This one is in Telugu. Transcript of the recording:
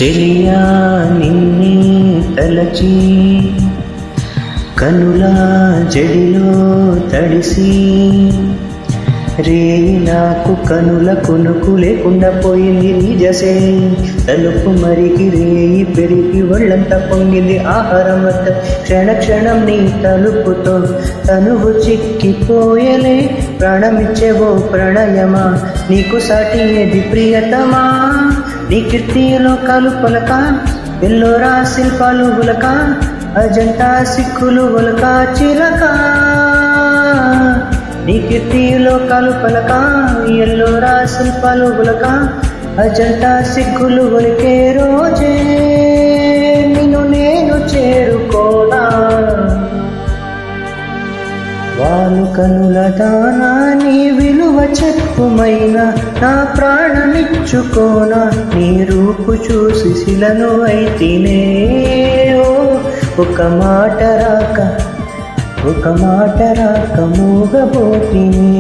చెలియా నిన్నే తలచి కనుల జడిలో తడిసి రేయి నాకు కనుల కొనుకు లేకుండా పోయింది నిజసే తలుపు మరికి రేయి పెరిగి ఒళ్ళంతా పొంగింది ఆహారం వద్ద క్షణ క్షణం నీ తలుపుతో తనువు చిక్కిపోయలే ప్రాణమిచ్చేవో ప్రణయమా నీకు సాటి ఏది ప్రియతమా నీ కీర్తిలో కాలు పలక ఎల్లోరా శిల్పాలు ఉలక అజంతా సిక్కులు ఉలక చిలక నీ కీర్తిలో కాలు పలక ఎల్లోరా శిల్పాలు ఉలక అజంతా సిక్కులు ఉలికే రోజే నిన్ను నేను చేరుకోనా వాలు కనుల దానా నీ విలువ చెప్పుమైనా నా ప్రాణమిచ్చుకోనా నీ రూపు చూసి శిలను అయితేనే ఒక మాట రాక మూగబోతిని